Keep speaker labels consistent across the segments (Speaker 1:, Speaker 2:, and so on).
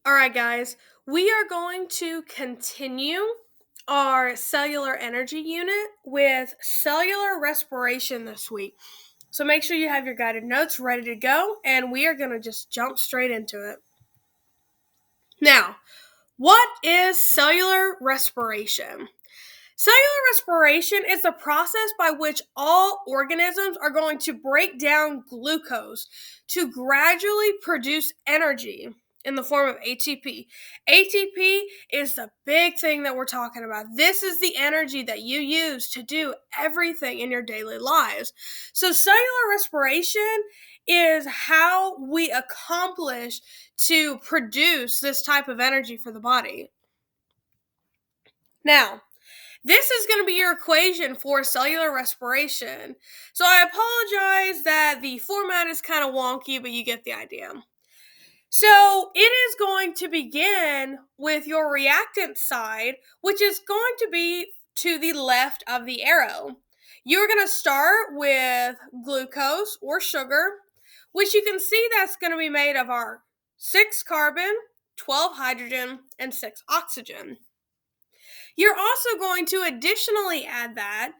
Speaker 1: All right, guys, we are going to continue our cellular energy unit with cellular respiration this week. So make sure you have your guided notes ready to go, and we are going to just jump straight into it. Now, what is cellular respiration? Cellular respiration is the process by which all organisms are going to break down glucose to gradually produce energy in the form of ATP. ATP is the big thing that we're talking about. This is the energy that you use to do everything in your daily lives. So, cellular respiration is how we accomplish to produce this type of energy for the body. Now, this is going to be your equation for cellular respiration. So I apologize that the format is kind of wonky, but you get the idea. So it is going to begin with your reactant side, which is going to be to the left of the arrow. You're going to start with glucose or sugar, which you can see that's going to be made of our 6 carbon, 12 hydrogen, and 6 oxygen. You're also going to additionally add that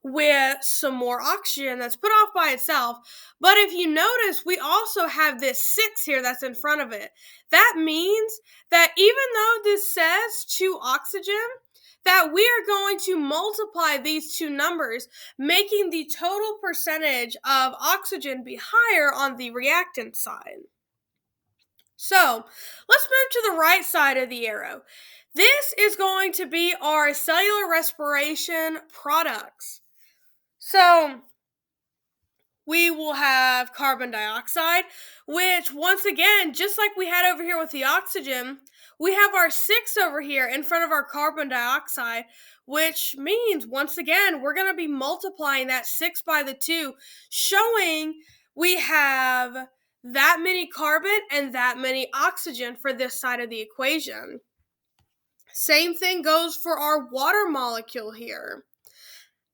Speaker 1: with some more oxygen that's put off by itself. But if you notice, we also have this 6 here that's in front of it. That means that even though this says 2 oxygen, that we are going to multiply these two numbers, making the total percentage of oxygen be higher on the reactant side. So let's move to the right side of the arrow. This is going to be our cellular respiration products. So we will have carbon dioxide, which once again, just like we had over here with the oxygen, we have our 6 over here in front of our carbon dioxide, which means once again, we're going to be multiplying that 6 by the 2, showing we have that many carbon and that many oxygen for this side of the equation. Same thing goes for our water molecule here.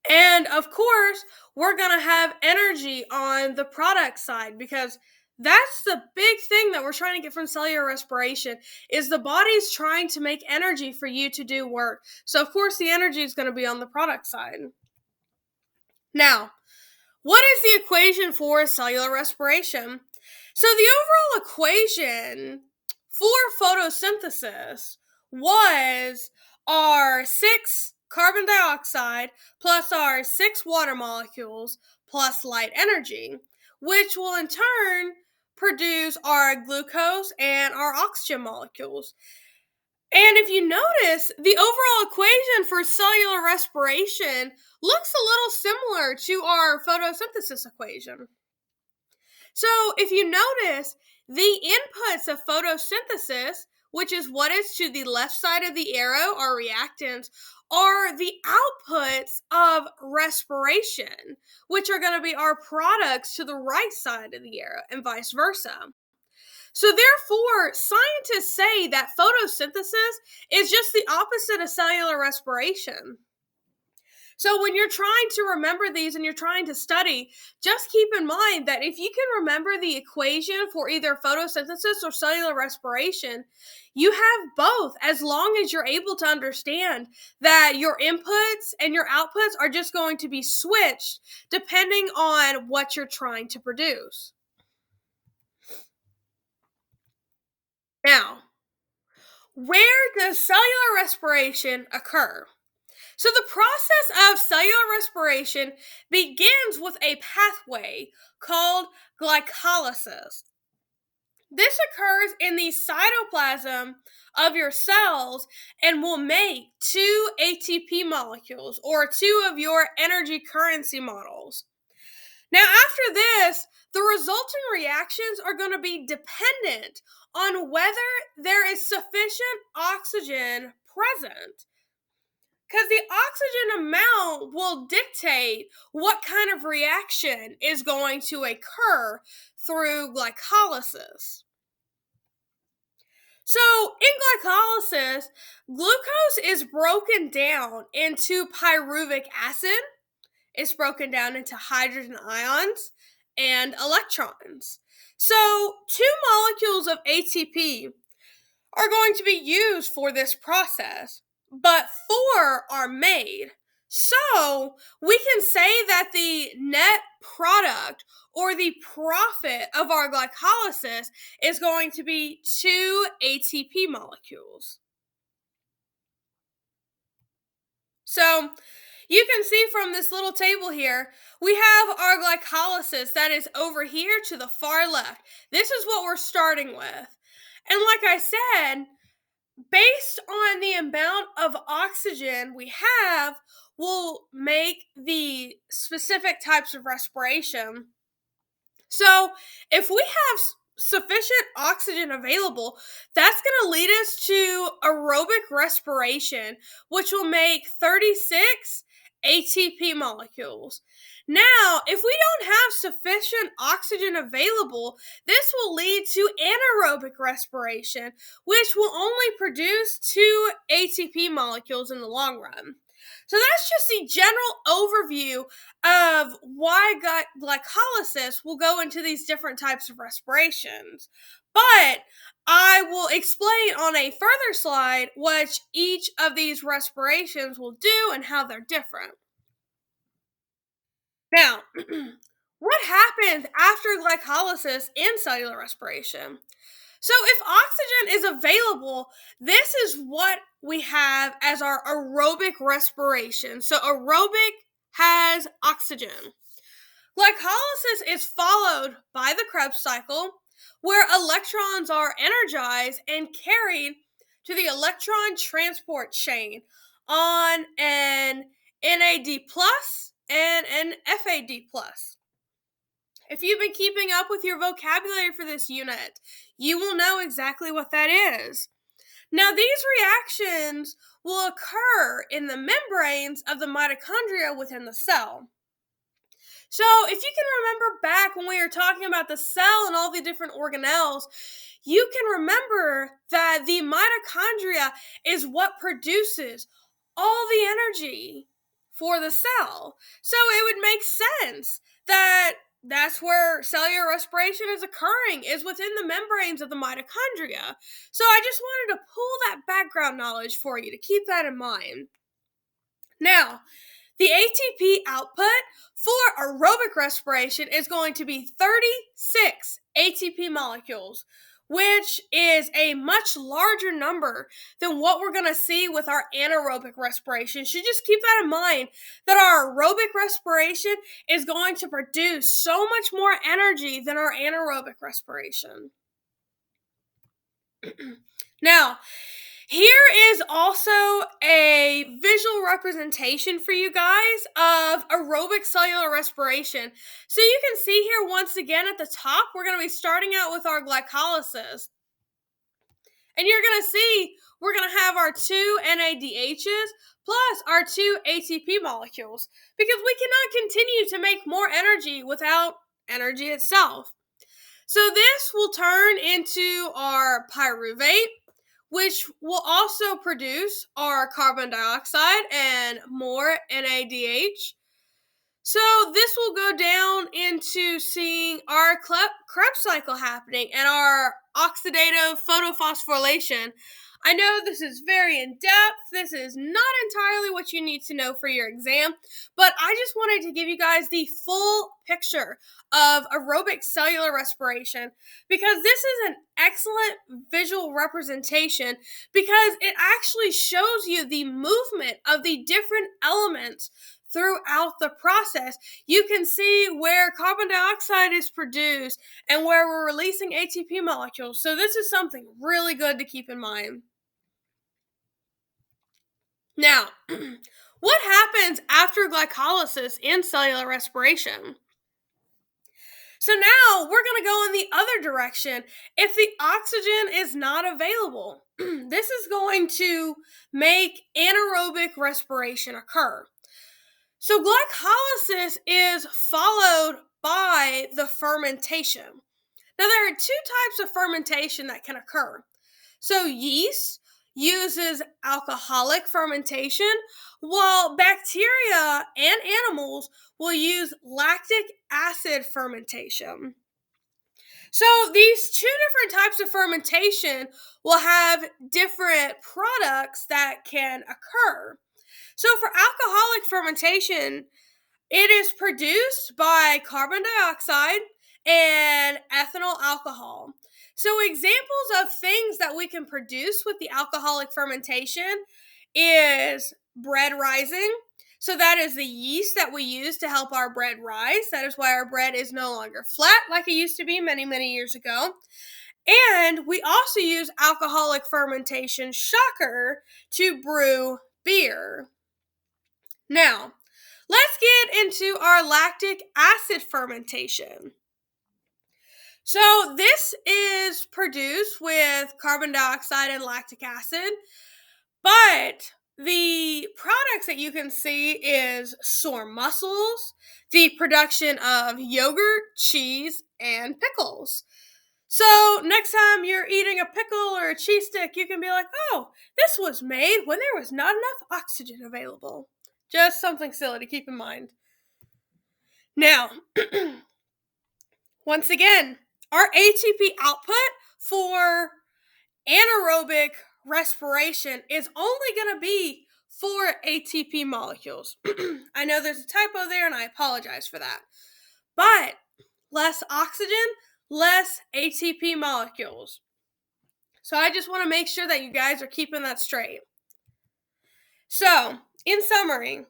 Speaker 1: And of course, we're going to have energy on the product side because that's the big thing that we're trying to get from cellular respiration is the body's trying to make energy for you to do work. So of course, the energy is going to be on the product side. Now, what is the equation for cellular respiration? So the overall equation for photosynthesis was our 6 carbon dioxide plus our 6 water molecules plus light energy, which will in turn produce our glucose and our oxygen molecules. And if you notice, the overall equation for cellular respiration looks a little similar to our photosynthesis equation. So if you notice, the inputs of photosynthesis, which is what is to the left side of the arrow, our reactants, are the outputs of respiration, which are going to be our products to the right side of the arrow, and vice versa. So therefore, scientists say that photosynthesis is just the opposite of cellular respiration. So when you're trying to remember these and you're trying to study, just keep in mind that if you can remember the equation for either photosynthesis or cellular respiration, you have both as long as you're able to understand that your inputs and your outputs are just going to be switched depending on what you're trying to produce. Now, where does cellular respiration occur? So the process of cellular respiration begins with a pathway called glycolysis. This occurs in the cytoplasm of your cells and will make 2 ATP molecules or 2 of your energy currency models. Now, after this, the resulting reactions are going to be dependent on whether there is sufficient oxygen present. Because the oxygen amount will dictate what kind of reaction is going to occur through glycolysis. So, in glycolysis, glucose is broken down into pyruvic acid. It's broken down into hydrogen ions and electrons. So, 2 molecules of ATP are going to be used for this process, but 4 are made. So we can say that the net product or the profit of our glycolysis is going to be 2 ATP molecules. So you can see from this little table here, we have our glycolysis that is over here to the far left. This is what we're starting with. And like I said, based on the amount of oxygen we have, will make the specific types of respiration. So, if we have sufficient oxygen available, that's going to lead us to aerobic respiration, which will make 36 ATP molecules. Now, if we don't have sufficient oxygen available, this will lead to anaerobic respiration, which will only produce 2 ATP molecules in the long run. So that's just the general overview of why glycolysis will go into these different types of respirations. But I will explain on a further slide what each of these respirations will do and how they're different. Now, what happens after glycolysis in cellular respiration? So, if oxygen is available, this is what we have as our aerobic respiration. So, aerobic has oxygen. Glycolysis is followed by the Krebs cycle, where electrons are energized and carried to the electron transport chain on an NAD plus and an FAD plus. If you've been keeping up with your vocabulary for this unit, you will know exactly what that is. Now, these reactions will occur in the membranes of the mitochondria within the cell. So, if you can remember back when we were talking about the cell and all the different organelles, you can remember that the mitochondria is what produces all the energy for the cell. So, it would make sense that that's where cellular respiration is occurring, is within the membranes of the mitochondria. So, I just wanted to pull that background knowledge for you to keep that in mind. Now, the ATP output for aerobic respiration is going to be 36 ATP molecules, which is a much larger number than what we're going to see with our anaerobic respiration. So just keep that in mind, that our aerobic respiration is going to produce so much more energy than our anaerobic respiration. Now, here is also a visual representation for you guys of aerobic cellular respiration. So you can see here once again at the top, we're going to be starting out with our glycolysis. And you're going to see we're going to have our 2 NADHs plus our 2 ATP molecules, because we cannot continue to make more energy without energy itself. So this will turn into our pyruvate, which will also produce our carbon dioxide and more NADH. So this will go down into seeing our Krebs cycle happening and our oxidative photophosphorylation. I know this is very in depth. This is not entirely what you need to know for your exam, but I just wanted to give you guys the full picture of aerobic cellular respiration, because this is an excellent visual representation, because it actually shows you the movement of the different elements throughout the process. You can see where carbon dioxide is produced and where we're releasing ATP molecules. So this is something really good to keep in mind. Now, what happens after glycolysis in cellular respiration? So now we're going to go in the other direction. If the oxygen is not available, this is going to make anaerobic respiration occur. So glycolysis is followed by the fermentation. Now, there are 2 types of fermentation that can occur. So yeast uses alcoholic fermentation, while bacteria and animals will use lactic acid fermentation. So these 2 different types of fermentation will have different products that can occur. So, for alcoholic fermentation, it is produced by carbon dioxide and ethanol alcohol. So, examples of things that we can produce with the alcoholic fermentation is bread rising. So, that is the yeast that we use to help our bread rise. That is why our bread is no longer flat like it used to be many, many years ago. And we also use alcoholic fermentation, shocker, to brew beer. Now, let's get into our lactic acid fermentation. So, this is produced with carbon dioxide and lactic acid, but the products that you can see is sore muscles, the production of yogurt, cheese, and pickles. So, next time you're eating a pickle or a cheese stick, you can be like, oh, this was made when there was not enough oxygen available. Just something silly to keep in mind. Now, once again, our ATP output for anaerobic respiration is only going to be 4 ATP molecules. I know there's a typo there, and I apologize for that. But less oxygen, less ATP molecules. So I just want to make sure that you guys are keeping that straight. So, in summary,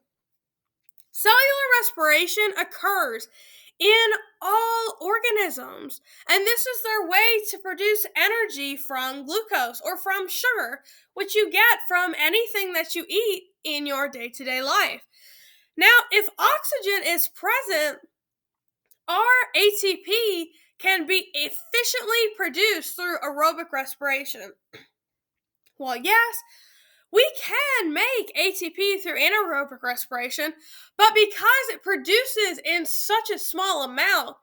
Speaker 1: cellular respiration occurs in all organisms, and this is their way to produce energy from glucose or from sugar, which you get from anything that you eat in your day-to-day life. Now, if oxygen is present, our ATP can be efficiently produced through aerobic respiration. Well, yes, we can make ATP through anaerobic respiration, but because it produces in such a small amount,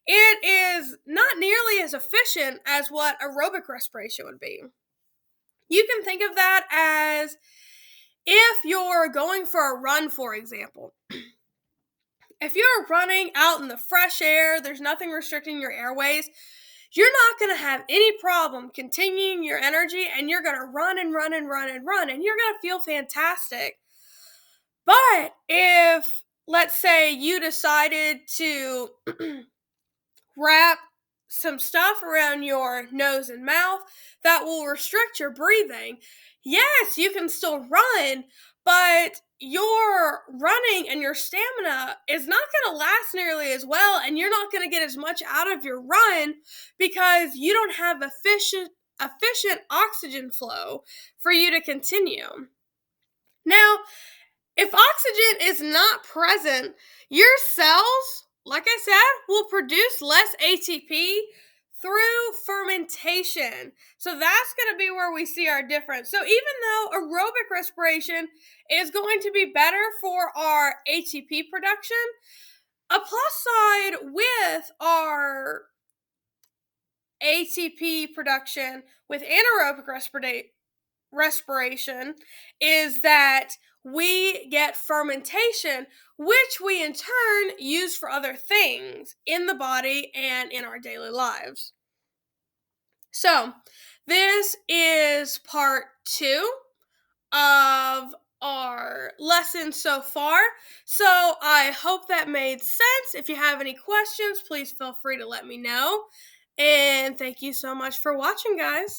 Speaker 1: it is not nearly as efficient as what aerobic respiration would be. You can think of that as if you're going for a run, for example. If you're running out in the fresh air, there's nothing restricting your airways, you're not going to have any problem continuing your energy, and you're going to run and run and run and run, and you're going to feel fantastic. But if, let's say, you decided to wrap some stuff around your nose and mouth that will restrict your breathing, yes, you can still run, but your running and your stamina is not going to last nearly as well, and you're not going to get as much out of your run because you don't have efficient oxygen flow for you to continue. Now, if oxygen is not present, your cells, like I said, will produce less ATP through fermentation. So that's going to be where we see our difference. So even though aerobic respiration is going to be better for our ATP production, a plus side with our ATP production with anaerobic respiration is that we get fermentation, which we in turn use for other things in the body and in our daily lives. So, this is part 2 of our lesson so far. So, I hope that made sense. If you have any questions, please feel free to let me know. And thank you so much for watching, guys.